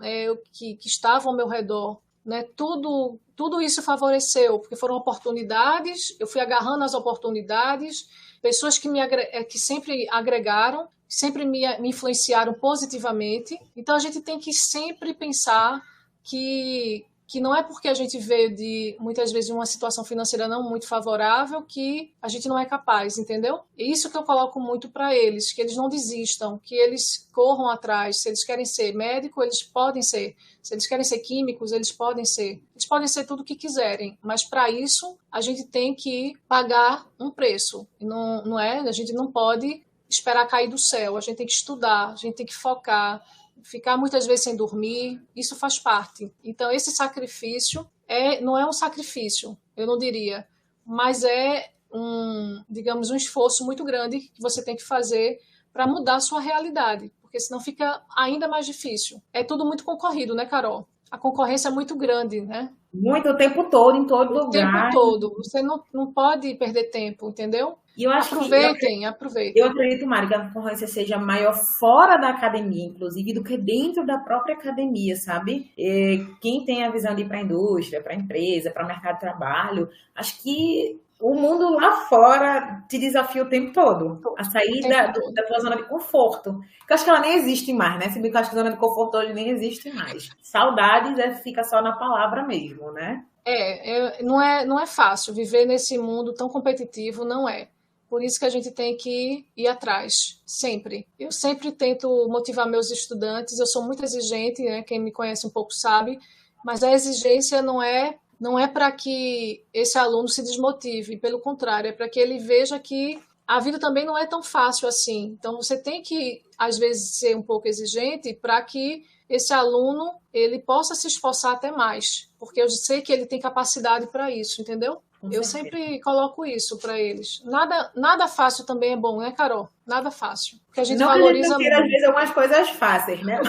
ao meu redor. Né? Tudo isso favoreceu, porque foram oportunidades, eu fui agarrando as oportunidades, pessoas que sempre agregaram, sempre me influenciaram positivamente. Então a gente tem que sempre pensar que não é porque a gente veio muitas vezes, de uma situação financeira não muito favorável que a gente não é capaz, entendeu? É isso que eu coloco muito para eles, que eles não desistam, que eles corram atrás. Se eles querem ser médico, eles podem ser. Se eles querem ser químicos, eles podem ser. Eles podem ser tudo o que quiserem, mas para isso a gente tem que pagar um preço. Não é? A gente não pode esperar cair do céu, a gente tem que estudar, a gente tem que focar, ficar muitas vezes sem dormir, isso faz parte. Então, esse sacrifício não é um sacrifício, eu não diria, mas é digamos, um esforço muito grande que você tem que fazer para mudar a sua realidade, porque senão fica ainda mais difícil. É tudo muito concorrido, né, Carol? A concorrência é muito grande, né? Muito, o tempo todo, em todo lugar. O tempo todo. Você não pode perder tempo, entendeu? E eu acho aproveitem. Eu acredito, Mari, que a concorrência seja maior fora da academia, inclusive, do que dentro da própria academia, sabe? Quem tem a visão de ir para a indústria, para a empresa, para o mercado de trabalho, acho que o mundo lá fora te desafia o tempo todo. A sair da tua zona de conforto. Porque eu acho que ela nem existe mais, né? Se bem que eu acho que a zona de conforto hoje nem existe mais. Saudades fica só na palavra mesmo, né? Não é fácil viver nesse mundo tão competitivo, não é. Por isso que a gente tem que ir atrás, sempre. Eu sempre tento motivar meus estudantes, eu sou muito exigente, né? Quem me conhece um pouco sabe, mas a exigência não é para que esse aluno se desmotive, pelo contrário, é para que ele veja que a vida também não é tão fácil assim. Então, você tem que, às vezes, ser um pouco exigente para que esse aluno ele possa se esforçar até mais, porque eu sei que ele tem capacidade para isso, entendeu? Eu sempre coloco isso para eles. Nada fácil também é bom, né, Carol? Nada fácil. Porque a gente não valoriza que a gente não queira, às vezes, algumas coisas fáceis, né?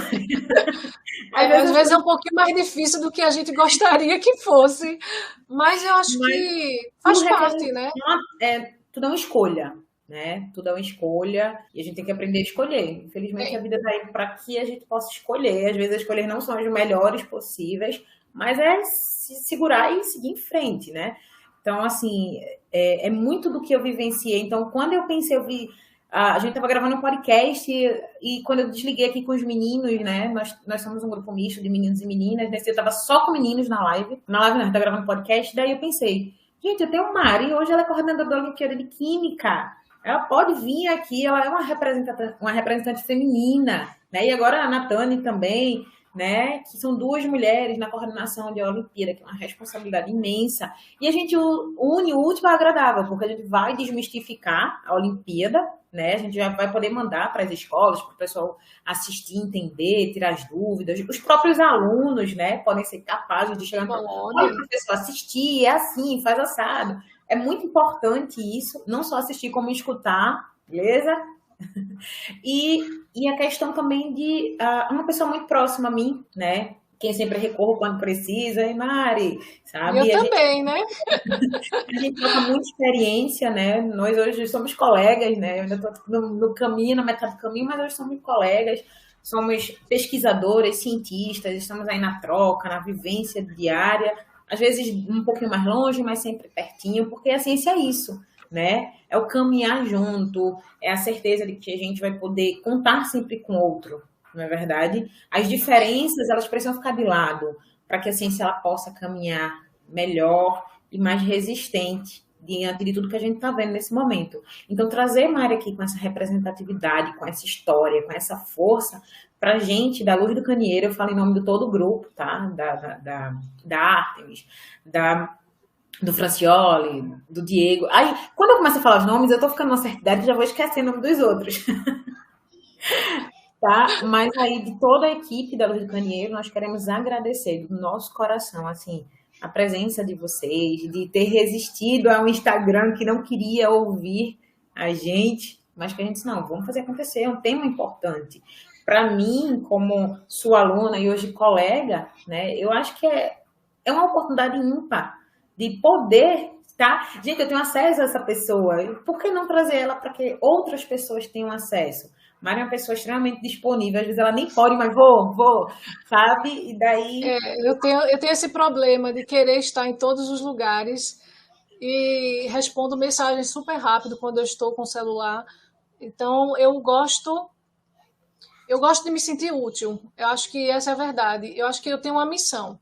Às vezes é um pouquinho mais difícil do que a gente gostaria que fosse, mas eu acho que faz parte, né? Tudo é uma escolha, né? Tudo é uma escolha e a gente tem que aprender a escolher. Infelizmente, a vida está aí para que a gente possa escolher. Às vezes, as escolhas não são as melhores possíveis, mas é se segurar e seguir em frente, né? Então, assim, é muito do que eu vivenciei. Então, quando eu pensei, a gente estava gravando um podcast e quando eu desliguei aqui com os meninos, né? Nós somos um grupo misto de meninos e meninas. Nesse dia eu estava só com meninos na live. Na live, não, a gente tá gravando um podcast. Daí eu pensei, gente, eu tenho Mari, hoje ela é coordenadora da Olimpíada de Química. Ela pode vir aqui, ela é uma representante feminina, né? E agora a Natane também, né? Que são duas mulheres na coordenação de Olimpíada, que é uma responsabilidade imensa. E a gente une o útil ao agradável, porque a gente vai desmistificar a Olimpíada, né? A gente já vai poder mandar para as escolas, para o pessoal assistir, entender, tirar as dúvidas. Os próprios alunos, né? Podem ser capazes de chegar e falar, olha, professor, assistir, é assim, faz assado. É muito importante isso, não só assistir, como escutar, beleza? E a questão também de uma pessoa muito próxima a mim, né? Quem sempre recorro quando precisa, é Mari, sabe? Eu também, né? A gente troca muita experiência, né? Nós hoje somos colegas, né? Eu ainda estou no caminho, na metade do caminho, mas hoje somos colegas, somos pesquisadores, cientistas, estamos aí na troca, na vivência diária, às vezes um pouquinho mais longe, mas sempre pertinho, porque a ciência é isso, né? É o caminhar junto, é a certeza de que a gente vai poder contar sempre com o outro, não é verdade? As diferenças, elas precisam ficar de lado para que a ciência ela possa caminhar melhor e mais resistente diante de tudo que a gente está vendo nesse momento. Então, trazer Mari aqui com essa representatividade, com essa história, com essa força, para a gente, da Luz do Canheiro, eu falo em nome de todo o grupo, tá? Da Artemis, do Francioli, do Diego. Aí, quando eu começo a falar os nomes, eu tô ficando numa certa idade e já vou esquecendo o nome dos outros. Tá? Mas aí, de toda a equipe da Luz do Canheiro, nós queremos agradecer do nosso coração, assim, a presença de vocês, de ter resistido a um Instagram que não queria ouvir a gente, mas que a gente disse, não, vamos fazer acontecer, é um tema importante. Para mim, como sua aluna e hoje colega, né, eu acho que é uma oportunidade ímpar de poder, tá? Gente, eu tenho acesso a essa pessoa, por que não trazer ela para que outras pessoas tenham acesso? Mari é uma pessoa extremamente disponível, às vezes ela nem pode, mas vou, sabe? E daí... Eu tenho esse problema de querer estar em todos os lugares e respondo mensagens super rápido quando eu estou com o celular. Então, eu gosto de me sentir útil. Eu acho que essa é a verdade. Eu acho que eu tenho uma missão.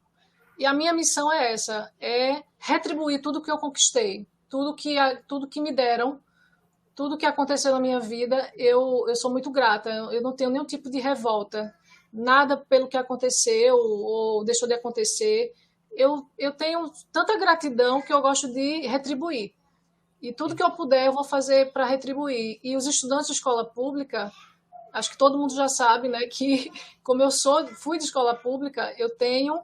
E a minha missão é essa, é retribuir tudo que eu conquistei, tudo que me deram, tudo que aconteceu na minha vida, eu sou muito grata. Eu não tenho nenhum tipo de revolta. Nada pelo que aconteceu ou deixou de acontecer. Eu tenho tanta gratidão que eu gosto de retribuir. E tudo que eu puder, eu vou fazer para retribuir. E os estudantes de escola pública, acho que todo mundo já sabe, né, que como fui de escola pública, eu tenho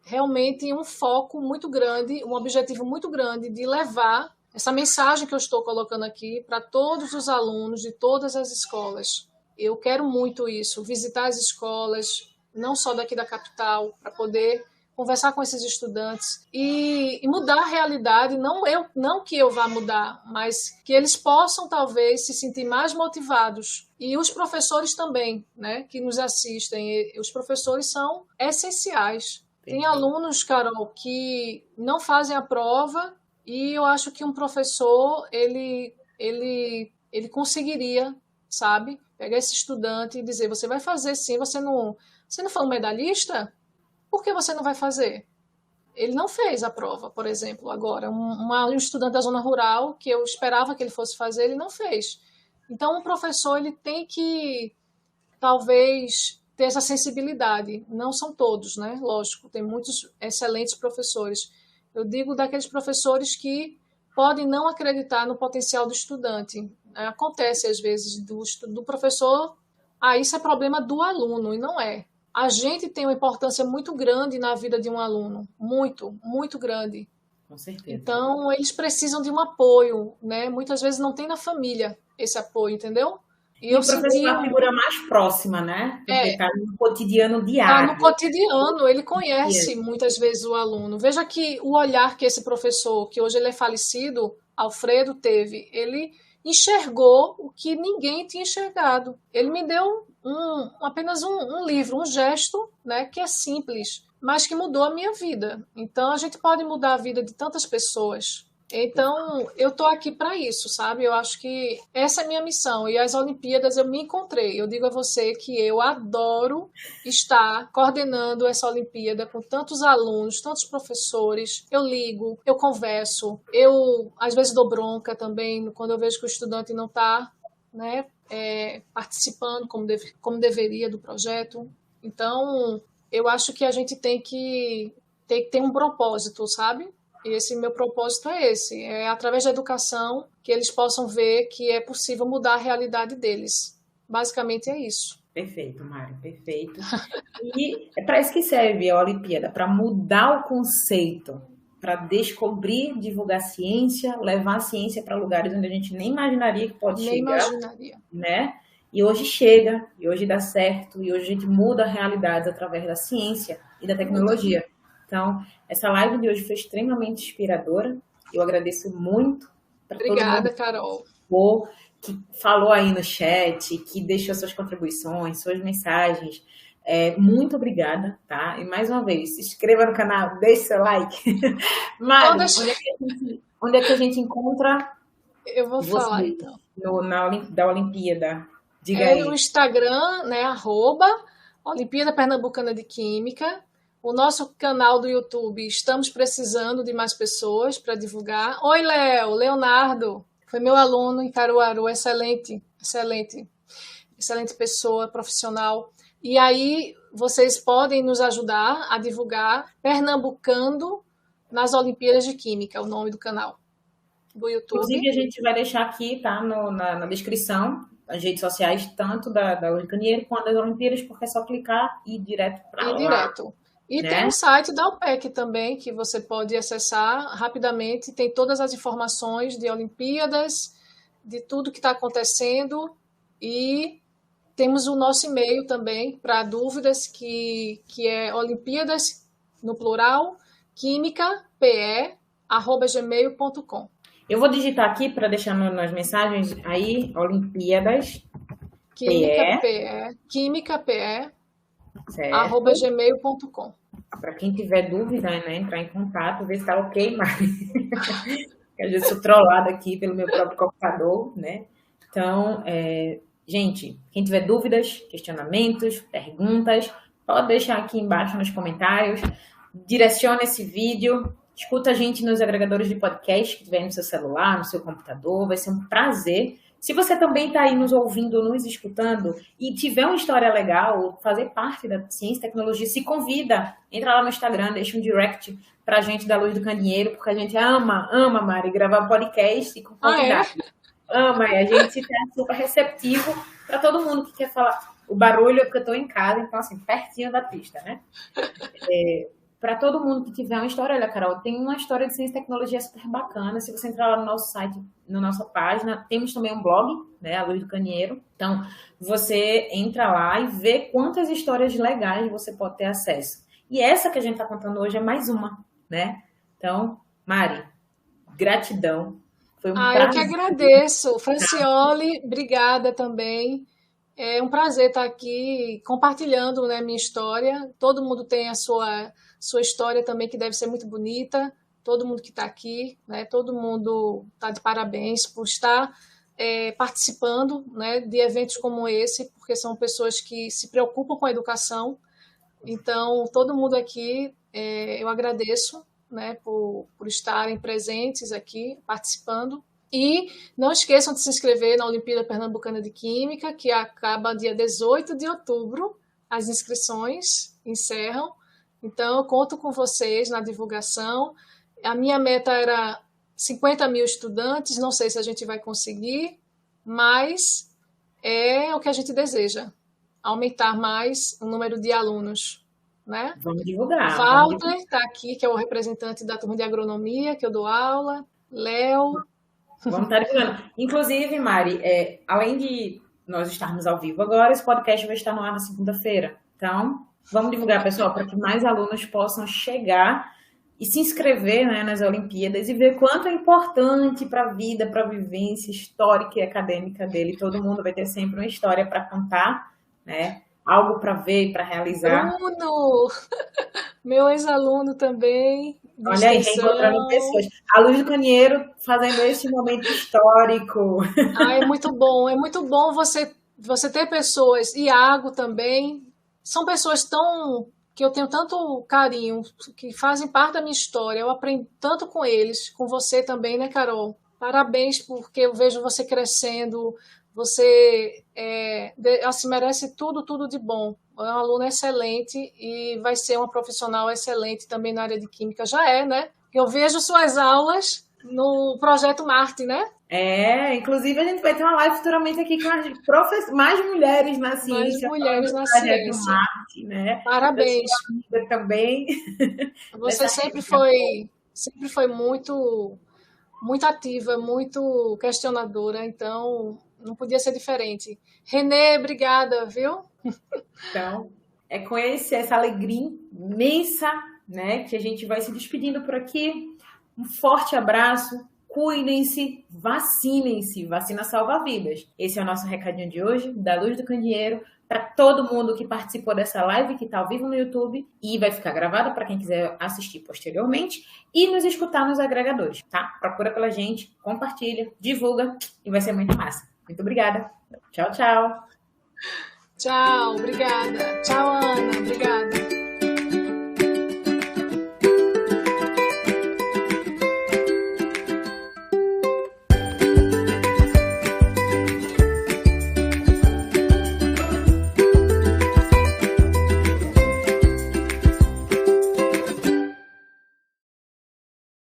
realmente um foco muito grande, um objetivo muito grande de levar essa mensagem que eu estou colocando aqui para todos os alunos de todas as escolas. Eu quero muito isso, visitar as escolas, não só daqui da capital, para poder conversar com esses estudantes e mudar a realidade, não que eu vá mudar, mas que eles possam talvez se sentir mais motivados. E os professores também, né, que nos assistem, os professores são essenciais. Tem alunos, Carol, que não fazem a prova E eu acho que um professor, ele conseguiria, sabe, pegar esse estudante e dizer, você vai fazer sim, você não foi um medalhista? Por que você não vai fazer? Ele não fez a prova, por exemplo, agora. Um estudante da zona rural, que eu esperava que ele fosse fazer, ele não fez. Então, um professor, ele tem que, talvez, ter essa sensibilidade. Não são todos, né? Lógico, tem muitos excelentes professores. Eu digo daqueles professores que podem não acreditar no potencial do estudante. Acontece, às vezes, do professor, isso é problema do aluno, e não é. A gente tem uma importância muito grande na vida de um aluno, muito, muito grande. Com certeza. Então, eles precisam de um apoio, né? Muitas vezes não tem na família esse apoio, entendeu? E o professor é a figura mais próxima, né? Porque está no cotidiano diário. No cotidiano, ele conhece muitas vezes o aluno. Veja que o olhar que esse professor, que hoje ele é falecido, Alfredo, teve, ele enxergou o que ninguém tinha enxergado. Ele me deu apenas um livro, um gesto, né, que é simples, mas que mudou a minha vida. Então, a gente pode mudar a vida de tantas pessoas. Então, eu estou aqui para isso, sabe? Eu acho que essa é a minha missão. E as Olimpíadas eu me encontrei. Eu digo a você que eu adoro estar coordenando essa Olimpíada com tantos alunos, tantos professores. Eu ligo, eu converso, eu às vezes dou bronca também quando eu vejo que o estudante não está, né, participando como deveria do projeto. Então, eu acho que a gente tem que ter um propósito, sabe? E esse meu propósito é esse, é através da educação que eles possam ver que é possível mudar a realidade deles. Basicamente é isso. Perfeito, Mari, perfeito. E é para isso que serve a Olimpíada, para mudar o conceito, para descobrir, divulgar ciência, levar a ciência para lugares onde a gente nem imaginaria que pode chegar. Né? E hoje chega, e hoje dá certo, e hoje a gente muda realidades através da ciência e da tecnologia. Então, essa live de hoje foi extremamente inspiradora. Eu agradeço muito para todo mundo. Obrigada, Carol. Que falou aí no chat, que deixou suas contribuições, suas mensagens. Muito obrigada, tá? E mais uma vez, se inscreva no canal, deixe seu like. Mari, onde é que a gente encontra? Eu vou falar, então. Da Olimpíada. Diga aí. No Instagram, né, @Olimpíada Pernambucana de Química. O nosso canal do YouTube, estamos precisando de mais pessoas para divulgar. Oi, Leonardo, foi meu aluno em Caruaru, excelente pessoa, profissional. E aí, vocês podem nos ajudar a divulgar Pernambucando nas Olimpíadas de Química, o nome do canal do YouTube. Inclusive, a gente vai deixar aqui, tá, na descrição, as redes sociais, tanto da Luiz Canieiro quanto das Olimpíadas, porque é só clicar e ir direto para lá. Direto. E né? Tem o site da UPEC também, que você pode acessar rapidamente. Tem todas as informações de Olimpíadas, de tudo que está acontecendo. E temos o nosso e-mail também para dúvidas, que é Olimpíadas, no plural, químicape@gmail.com. Eu vou digitar aqui para deixar nas mensagens aí, Olimpíadas. Químicape. @gmail.com. Para quem tiver dúvida, né, entrar em contato, ver se está ok, mas às vezes sou trollada aqui pelo meu próprio computador, né? Então, gente, quem tiver dúvidas, questionamentos, perguntas, pode deixar aqui embaixo nos comentários, direciona esse vídeo, escuta a gente nos agregadores de podcast que tiver no seu celular, no seu computador, vai ser um prazer. Se você também está aí nos ouvindo, nos escutando e tiver uma história legal, fazer parte da ciência e tecnologia, se convida, entra lá no Instagram, deixa um direct pra gente da Luz do Candeeiro, porque a gente ama, Mari, gravar podcast com convidados. Ama, e a gente está super receptivo para todo mundo que quer falar. O barulho é porque eu estou em casa, então assim, pertinho da pista, né? Para todo mundo que tiver uma história, olha, Carol, tem uma história de ciência e tecnologia super bacana. Se você entrar lá no nosso site, na nossa página, temos também um blog, né, a Luz do Candeeiro. Então, você entra lá e vê quantas histórias legais você pode ter acesso. E essa que a gente está contando hoje é mais uma, né? Então, Mari, gratidão. Foi um prazer. Eu que agradeço. Francioli, obrigada também. É um prazer estar aqui compartilhando, né, minha história. Todo mundo tem a sua história também, que deve ser muito bonita. todo mundo que está aqui, né? Todo mundo está de parabéns por estar participando, né, de eventos como esse, porque são pessoas que se preocupam com a educação. Então, todo mundo aqui, eu agradeço, né, por estarem presentes aqui, participando. E não esqueçam de se inscrever na Olimpíada Pernambucana de Química, que acaba dia 18 de outubro. As inscrições encerram. Então, eu conto com vocês na divulgação. A minha meta era 50 mil estudantes, não sei se a gente vai conseguir, mas é o que a gente deseja, aumentar mais o número de alunos, né? Vamos divulgar. Walter está aqui, que é o representante da turma de agronomia, que eu dou aula, Léo. Vamos estar divulgando. Inclusive, Mari, além de nós estarmos ao vivo agora, esse podcast vai estar no ar na segunda-feira. Então, vamos divulgar, pessoal, para que mais alunos possam chegar e se inscrever, né, nas Olimpíadas e ver quanto é importante para a vida, para a vivência histórica e acadêmica dele. Todo mundo vai ter sempre uma história para contar, né? Algo para ver e para realizar. Bruno! Meu ex-aluno também. Olha aí, reencontrando pessoas. A Luz do Canheiro fazendo esse momento histórico. É muito bom você ter pessoas, Iago também, são pessoas que eu tenho tanto carinho, que fazem parte da minha história, eu aprendo tanto com eles, com você também, né, Carol? Parabéns, porque eu vejo você crescendo, você assim, merece tudo de bom. É uma aluna excelente e vai ser uma profissional excelente também na área de Química. Já né? Eu vejo suas aulas no Projeto Marte, né? Inclusive a gente vai ter uma live futuramente aqui com mais mulheres na ciência. Mais mulheres na ciência. Marte, né? Parabéns. Também. Você sempre foi muito ativa, muito questionadora, então não podia ser diferente. Renê, obrigada, viu? Então, é com essa alegria imensa, né, que a gente vai se despedindo por aqui. Um forte abraço, cuidem-se, vacinem-se, vacina salva vidas. Esse é o nosso recadinho de hoje, da Luz do Candeeiro, para todo mundo que participou dessa live, que está ao vivo no YouTube, e vai ficar gravada para quem quiser assistir posteriormente, e nos escutar nos agregadores, tá? Procura pela gente, compartilha, divulga, e vai ser muito massa. Muito obrigada. Tchau, tchau. Tchau, obrigada. Tchau, Ana, obrigada.